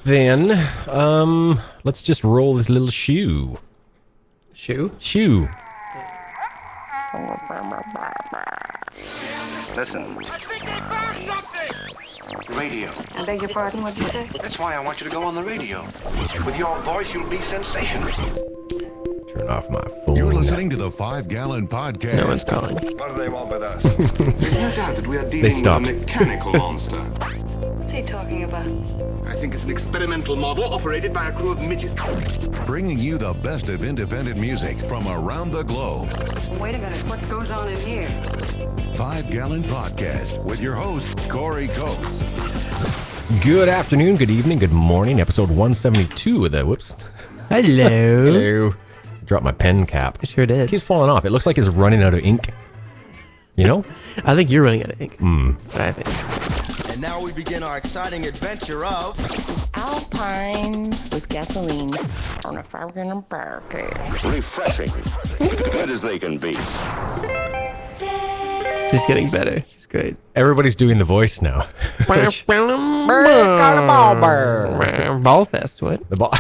then, let's just roll this little shoe. Shoe? Shoe. Listen. I think they found something! Radio. I beg your pardon, what'd you say? That's why I want you to go on the radio. With your voice, you'll be sensational. Turn off my phone. You're listening to the 5 Gallon Podcast. No one's calling. What do they want with us? There's no doubt that we are dealing with a stopped. mechanical monster. What's he talking about? I think it's an experimental model operated by a crew of midgets. Bringing you the best of independent music from around the globe. Wait a minute, what goes on in here? 5 Gallon Podcast with your host, Corey Coates. Good afternoon, good evening, good morning. Episode 172 of the, whoops. Hello. Hello. Dropped my pen cap. I sure did. Keeps falling off. It looks like it's running out of ink. You know? I think you're running out of ink. That's what I think. And now we begin our exciting adventure of... This is Alpine with gasoline on a 5 gallon barricade. Refreshing. Good as they can be. She's getting better. She's great. Everybody's doing the voice now. Got a ball bear. Ball fest, what? The ball.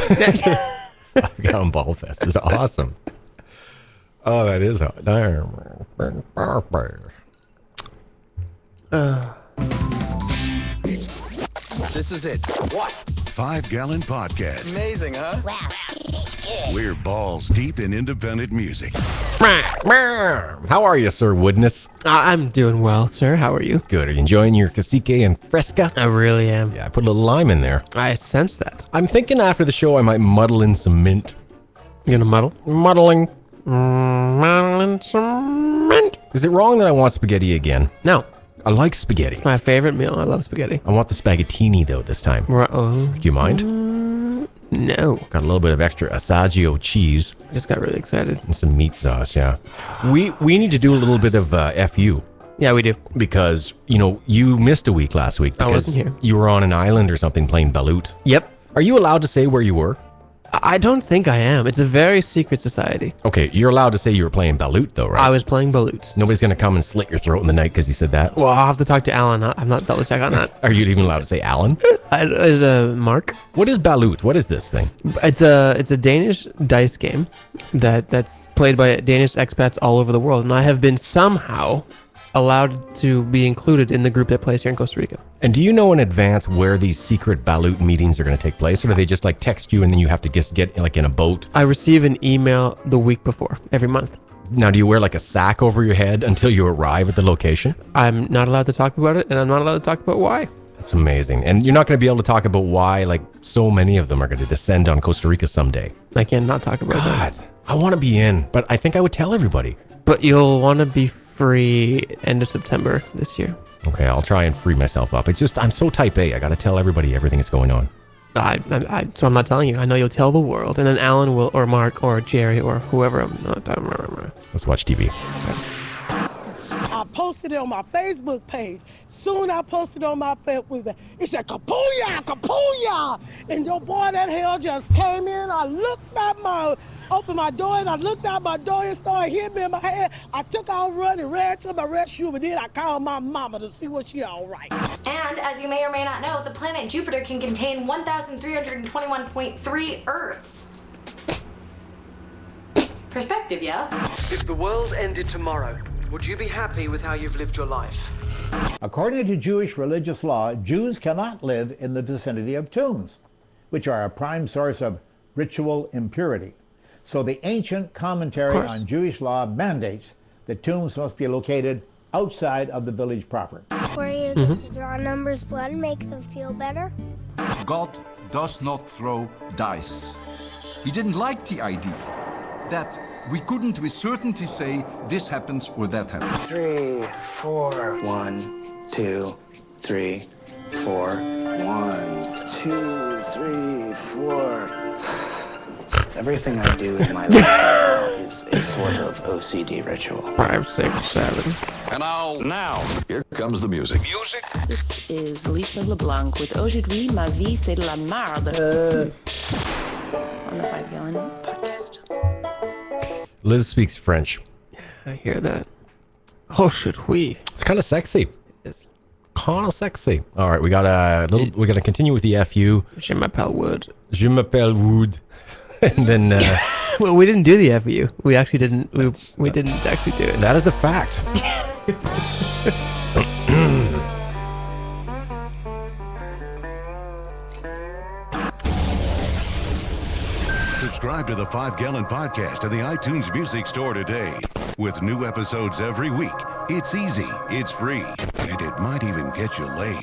Gallon Ball Fest is awesome. Oh, that is hot. This is it. What? 5 Gallon Podcast. Amazing, huh? We're balls deep in independent music. How are you, Sir Woodness? I'm doing well, sir. How are you? Good. Are you enjoying your cacique and fresca? I really am. Yeah, I put a little lime in there. I sense that. I'm thinking after the show I might muddle in some mint. You gonna muddle? Muddling. Muddling some mint. Is it wrong that I want spaghetti again? No, I like spaghetti. it's my favorite meal. I love spaghetti. I want the spaghettini, though, this time. Oh, Do you mind? no. Got a little bit of extra Assaggio cheese I just got really excited. and some meat sauce, yeah. We need to do a little bit of FU. Yeah, we do. Because, you know, you missed a week last week. I Because wasn't here. You were on an island or something playing balut. Yep. Are you allowed to say where you were? I don't think I am. It's a very secret society. Okay, you're allowed to say you were playing balut, though, right? I was playing balut. Nobody's going to come and slit your throat in the night because you said that. Well, I'll have to talk to Alan. I'm not double check on that. Are you even allowed to say Alan? Mark. What is balut? What is this thing? It's a Danish dice game that's played by Danish expats all over the world, and I have been somehow allowed to be included in the group that plays here in Costa Rica. And do you know in advance where these secret balut meetings are going to take place? Or do they just like text you and then you have to just get like in a boat? I receive an email the week before, every month. Now, do you wear like a sack over your head until you arrive at the location? I'm not allowed to talk about it, and I'm not allowed to talk about why. That's amazing. And you're not going to be able to talk about why like so many of them are going to descend on Costa Rica someday. I cannot talk about that. God, I want to be in, but I think I would tell everybody. But you'll want to be free end of September this year. Okay, I'll try and free myself up. It's just, I'm so type A. I got to tell everybody everything that's going on. So I'm not telling you. I know you'll tell the world, and then Alan will, or Mark, or Jerry, or whoever. Let's watch TV. I posted it on my Facebook page. Soon I posted on my Facebook page. It said, Kapuya, Kapuya! And your boy, that hell just came in. I looked at opened my door, and I looked out my door and started hitting me in my head. I took out running, ran to my restroom, and then I called my mama to see was she all right. And as you may or may not know, the planet Jupiter can contain 1,321.3 Earths. Perspective, yeah? If the world ended tomorrow, would you be happy with how you've lived your life? According to Jewish religious law, Jews cannot live in the vicinity of tombs, which are a prime source of ritual impurity. So the ancient commentary on Jewish law mandates that tombs must be located outside of the village proper. Were you able to draw numbers' blood and make them feel better? God does not throw dice. He didn't like the idea that we couldn't with certainty say this happens or that happens. 3, 4. 1, 2, 3, 4. 1, 2, 3, 4. Everything I do in my life is a sort of OCD ritual. 5, 6, 7. And now, here comes the music. This is Lisa LeBlanc with Aujourd'hui ma vie c'est de la merde on the 5 Gallon Podcast. Liz speaks French. I hear that. Oh, should we? It's kind of sexy. Kind of sexy. All right, we got a little. We're gonna continue with the FU. Je m'appelle Wood. Je m'appelle Wood. And then well, we didn't do the FU. We actually didn't. We didn't actually do it. that is a fact. Subscribe to the 5 Gallon Podcast in the iTunes Music Store today. With new episodes every week. It's easy, it's free, and it might even get you laid.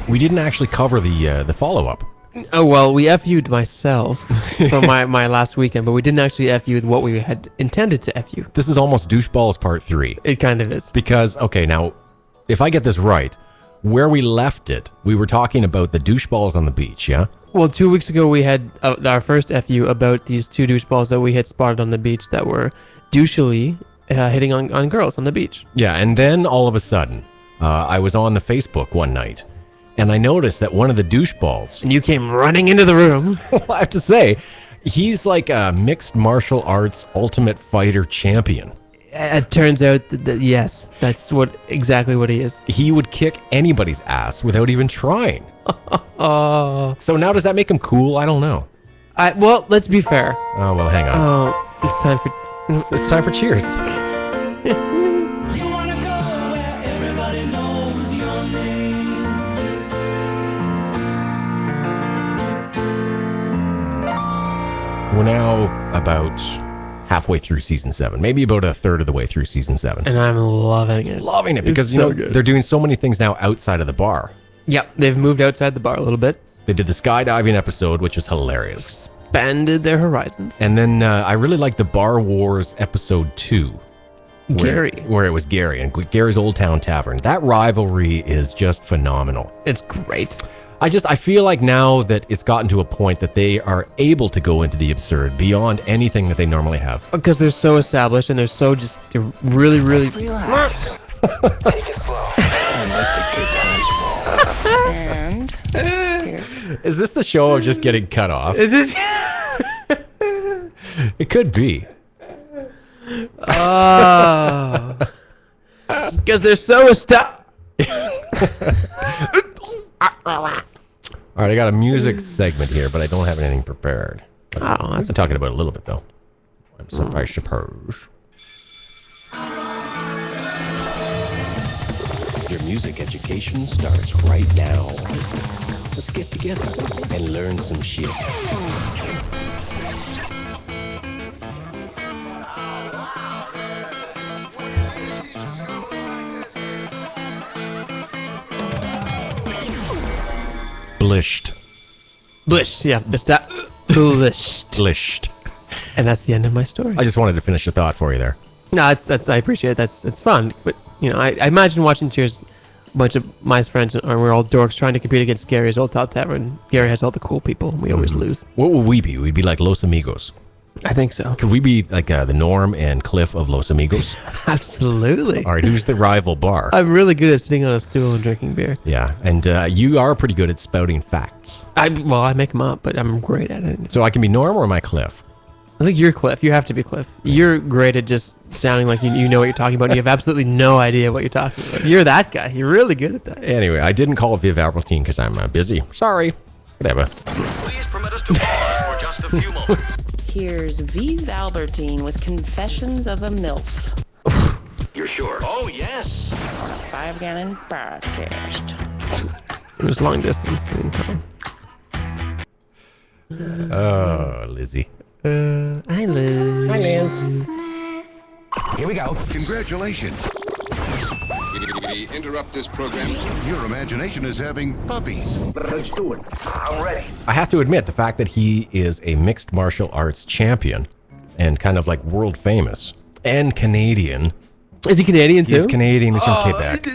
We didn't actually cover the follow-up. Oh, well, we FU'd myself from my last weekend, but we didn't actually FU with what we had intended to FU. This is almost Doucheballs Part 3. It kind of is. Because, okay, now, if I get this right, where we left it, we were talking about the doucheballs on the beach, yeah? Well, 2 weeks ago, we had our first FU about these two doucheballs that we had spotted on the beach that were douchily hitting on girls on the beach. Yeah, and then all of a sudden, I was on the Facebook one night, and I noticed that one of the doucheballs... And you came running into the room. Well, I have to say, he's like a mixed martial arts ultimate fighter champion. It turns out that yes, that's exactly what he is. He would kick anybody's ass without even trying. So now does that make him cool? I don't know. Well, let's be fair. Oh, well, hang on. Oh, it's time for... It's time for cheers. We're now about halfway through season 7, maybe about a third of the way through season 7. And I'm loving it. Loving it because, you know, they're doing so many things now outside of the bar. Yep, they've moved outside the bar a little bit. They did the skydiving episode, which was hilarious. Expanded their horizons. And then I really liked the Bar Wars episode 2. Where it was Gary and Gary's Old Town Tavern. That rivalry is just phenomenal. It's great. I feel like now that it's gotten to a point that they are able to go into the absurd beyond anything that they normally have. Because they're so established and they're really, really... Relax. Take it slow. And let the good times roll. And Is this the show of just getting cut off? Is this... It could be. Because they're so established. All right, I got a music segment here, but I don't have anything prepared. Oh, that's I'm talking about it a little bit, though. I suppose. Your music education starts right now. Let's get together and learn some shit. Blished, yeah. Blished. Blished. And that's the end of my story. I just wanted to finish the thought for you there. No, that's I appreciate it. That's fun. But, you know, I imagine watching Cheers, a bunch of my friends, and we're all dorks trying to compete against Gary's Old Town Tavern. Gary has all the cool people, and we always lose. What would we be? We'd be like Los Amigos. I think so. Could we be like the Norm and Cliff of Los Amigos? Absolutely. All right, who's the rival bar? I'm really good at sitting on a stool and drinking beer. Yeah, and you are pretty good at spouting facts. I make them up, but I'm great at it. So I can be Norm or am I Cliff? I think you're Cliff. You have to be Cliff. You're great at just sounding like you know what you're talking about, and you have absolutely no idea what you're talking about. You're that guy. You're really good at that. Anyway, I didn't call Viv Albertine because I'm busy. Sorry. Whatever. Please permit us to pause for just a few moments. here's Vive Albertine with Confessions of a MILF. You're sure? Oh, yes. 5 Gallon Podcast. It was long distance. Oh, Lizzie. Hi, Liz. Hi, Liz. Here we go. Congratulations. We interrupt this program. Your imagination is having puppies. Let's do it. I'm ready. I have to admit, the fact that he is a mixed martial arts champion and kind of like world famous and Canadian. Is he Canadian too? He's Canadian. He's from Quebec.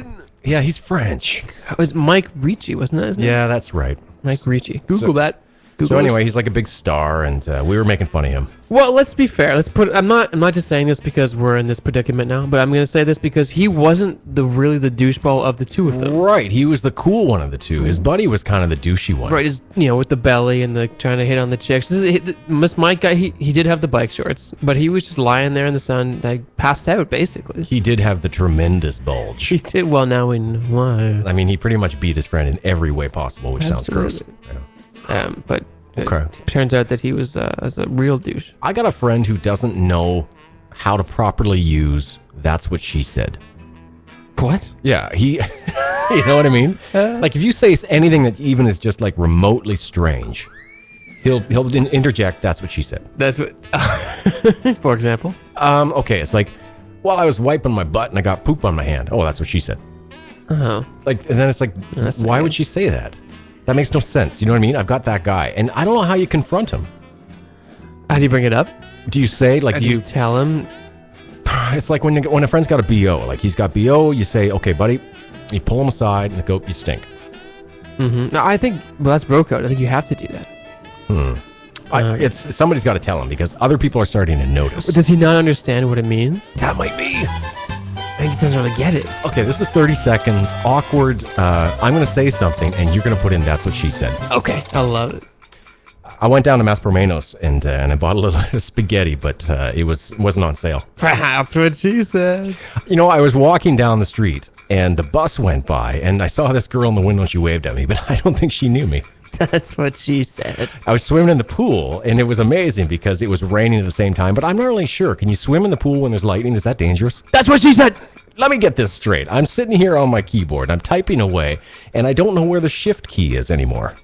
Yeah, he's French. It was Mike Ricci, wasn't that his name? Yeah, that's right. Mike Ricci. Google that. So anyway, he's like a big star, and we were making fun of him. Well, let's be fair. I'm not just saying this because we're in this predicament now, but I'm going to say this because he wasn't really the doucheball of the two of them. Right, he was the cool one of the two. His buddy was kind of the douchey one. Right, with the belly and the trying to hit on the chicks. This Mike guy, he did have the bike shorts, but he was just lying there in the sun, like passed out, basically. He did have the tremendous bulge. He did. Well, now we know why. I mean, he pretty much beat his friend in every way possible, which sounds gross. But it turns out that he was as a real douche. I got a friend who doesn't know how to properly use "That's What She Said." What? Yeah, you know what I mean? Like if you say anything that even is just like remotely strange, he'll interject. That's what she said. That's what. For example. Okay, it's like, well, I was wiping my butt and I got poop on my hand. Oh, that's what she said. Oh. Like, and then it's like, why would she say that? That makes no sense. You know what I mean? I've got that guy, and I don't know how you confront him. How do you bring it up? Do you say like do you tell him? It's like when a friend's got a BO, like he's got BO, you say, okay, buddy, you pull him aside and go, you stink. Mm-hmm. No, I think, well, that's bro code. I think you have to do that. It's somebody's got to tell him because other people are starting to notice. Does he not understand what it means? That might be. He doesn't really get it. Okay, this is 30 seconds. Awkward. I'm going to say something, and you're going to put in "That's what she said." Okay, I love it. I went down to Maspromenos and I bought a little spaghetti, but it wasn't on sale. That's what she said. You know, I was walking down the street, and the bus went by, and I saw this girl in the window, and she waved at me, but I don't think she knew me. That's what she said. I was swimming in the pool, and it was amazing because it was raining at the same time, but I'm not really sure. Can you swim in the pool when there's lightning? Is that dangerous? That's what she said. Let me get this straight. I'm sitting here on my keyboard, I'm typing away, and I don't know where the shift key is anymore.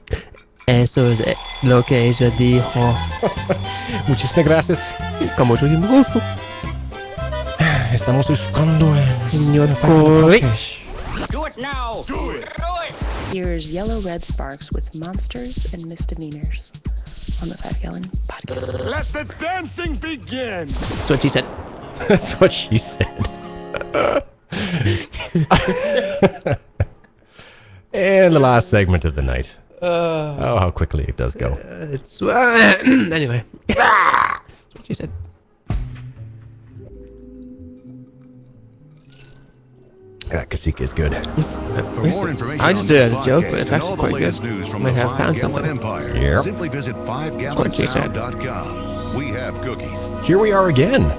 Eso es lo que ella dijo. Muchísimas gracias. Con mucho gusto. Estamos buscando el Señor Corey. Do it now. Do it. Here's Yellow Red Sparks with Monsters and Misdemeanors on the 5 Gallon Podcast. Let the dancing begin. That's what she said. That's what she said. And the last segment of the night. Oh, how quickly it does go. Anyway. That's what she said. Yeah, Kasika is good. For more information I just did it as a joke, but it's actually quite good. Might have found something. Empire. Yep. Simply visit 5gallonsound.com. We have cookies. Here we are again.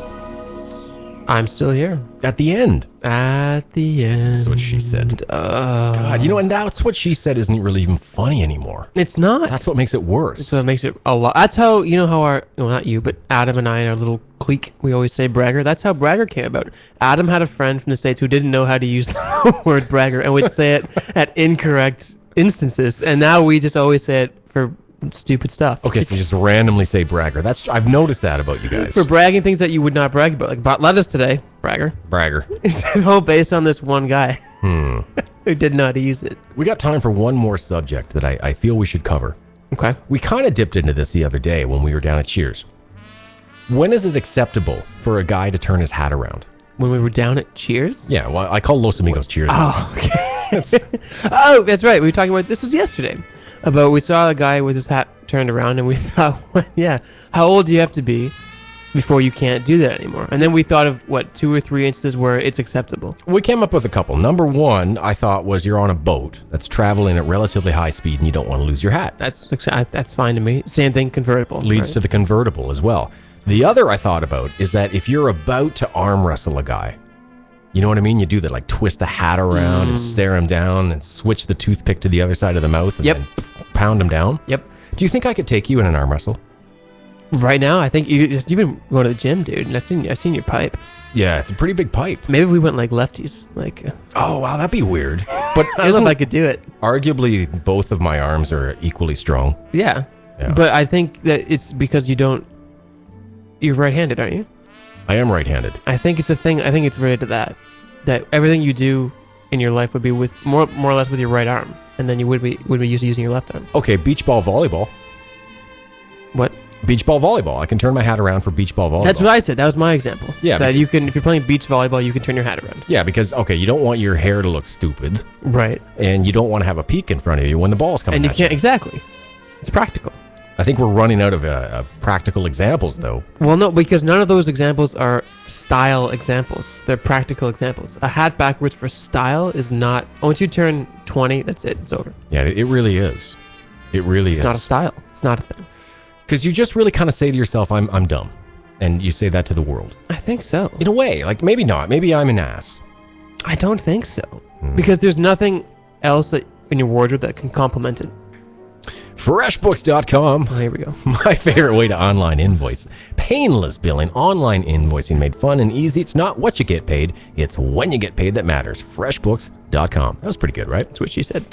I'm still here. At the end. At the end. That's what she said. God, you know, and that's what she said isn't really even funny anymore. It's not. That's what makes it worse. That's what makes it a lot. That's how, you know how not you, but Adam and I and our little clique, we always say bragger. That's how bragger came about. Adam had a friend from the States who didn't know how to use the word bragger and would say it at incorrect instances. And now we just always say it for stupid stuff. Okay, so just randomly say bragger. I've noticed that about you guys. For bragging things that you would not brag about. Like bought lettuce today, bragger. Bragger. It's all based on this one guy who didn't know how to use it. We got time for one more subject that I feel we should cover. Okay. We kind of dipped into this the other day when we were down at Cheers. When is it acceptable for a guy to turn his hat around? When we were down at Cheers? Yeah, well, I call Los Amigos Cheers. Oh, okay. Oh, that's right. We were talking about this was yesterday. About we saw a guy with his hat turned around and we thought, yeah, how old do you have to be before you can't do that anymore? And then we thought of 2 or 3 instances where it's acceptable. We came up with a couple. Number one, I thought was you're on a boat that's traveling at relatively high speed and you don't want to lose your hat. That's fine to me. Same thing, convertible. Leads to the convertible as well. The other I thought about is that if you're about to arm wrestle a guy, you know what I mean? You do that, like twist the hat around and stare him down and switch the toothpick to the other side of the mouth and then pound him down. Yep. Do you think I could take you in an arm wrestle? Right now, I think you've been going to the gym, dude. And I've seen your pipe. Yeah, it's a pretty big pipe. Maybe we went like lefties. Like. Oh wow, that'd be weird. But I don't know if I could do it. Arguably, both of my arms are equally strong. Yeah. But I think that it's because you're right-handed, aren't you? I am right-handed. I think it's a thing. I think it's related to that everything you do in your life would be with more or less with your right arm, and then you would be used to using your left arm. Okay, beach ball volleyball. What? Beach ball volleyball. I can turn my hat around for beach ball volleyball. That's what I said. That was my example. Yeah. That you can, if you're playing beach volleyball, you can turn your hat around. Yeah, because you don't want your hair to look stupid. Right. And you don't want to have a peak in front of you when the ball's coming. And you can't exactly. It's practical. I think we're running out of practical examples, though. Well, no, because none of those examples are style examples. They're practical examples. A hat backwards for style is not. Once you turn 20, that's it. It's over. Yeah, it really is. It really is. It's not a style. It's not a thing. Because you just really kind of say to yourself, I'm dumb. And you say that to the world. I think so. In a way. Like, maybe not. Maybe I'm an ass. I don't think so. Because there's nothing else in your wardrobe that can complement it. Freshbooks.com. Oh, here we go. My favorite way to online invoice. Painless billing. Online invoicing made fun and easy. It's not what you get paid. It's when you get paid that matters. Freshbooks.com. That was pretty good, right? That's what she said.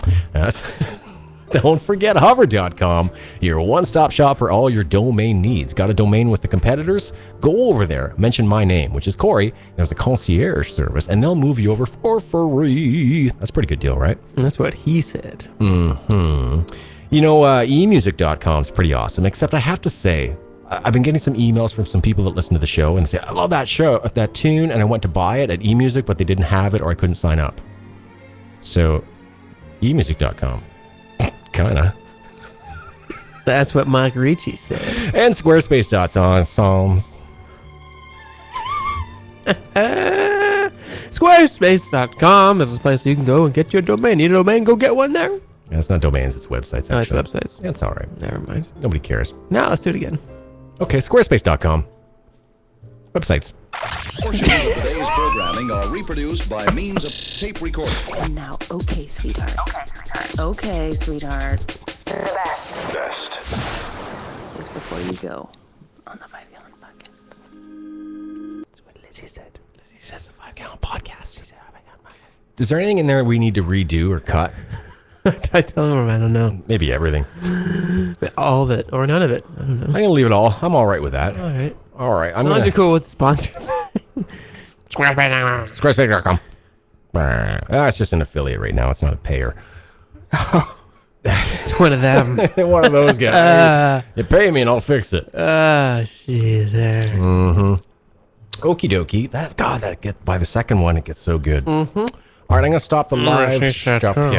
Don't forget Hover.com, your one-stop shop for all your domain needs. Got a domain with the competitors? Go over there, mention my name, which is Corey. There's a concierge service, and they'll move you over for free. That's a pretty good deal, right? That's what he said. Mm-hmm. You know, emusic.com is pretty awesome, except I have to say, I've been getting some emails from some people that listen to the show and say, I love that show, that tune, and I went to buy it at eMusic, but they didn't have it or I couldn't sign up. So, emusic.com. Kinda. That's what Mike Ricci said. And Squarespace.com. Squarespace.com is a place you can go and get your domain. Need a domain? Go get one there. Yeah, it's not domains, it's websites. Oh, it's actually. websites. Yeah, it's all right. Never mind. Nobody cares. Now let's do it again. Okay, Squarespace.com. Websites. Portions of today's programming are reproduced by means of tape recording. And now, okay, sweetheart. Okay, sweetheart. The best. Best. Is before you go on the 5 Gallon Podcast. That's what Lizzie said. Lizzie says the 5 Gallon Podcast. Is there anything in there we need to redo or cut? I tell him, I don't know. Maybe everything. All of it or none of it. I don't know. I'm going to leave it all. I'm all right with that. All right. All right. As long as you're cool with the sponsor. Squarespace.com. It's just an affiliate right now. It's not a payer. It's one of them. One of those guys. You pay me and I'll fix it. She's there. Mm-hmm. Okie dokie. That by the second one, it gets so good. Mm-hmm. All right, I'm going to stop the live stuff here.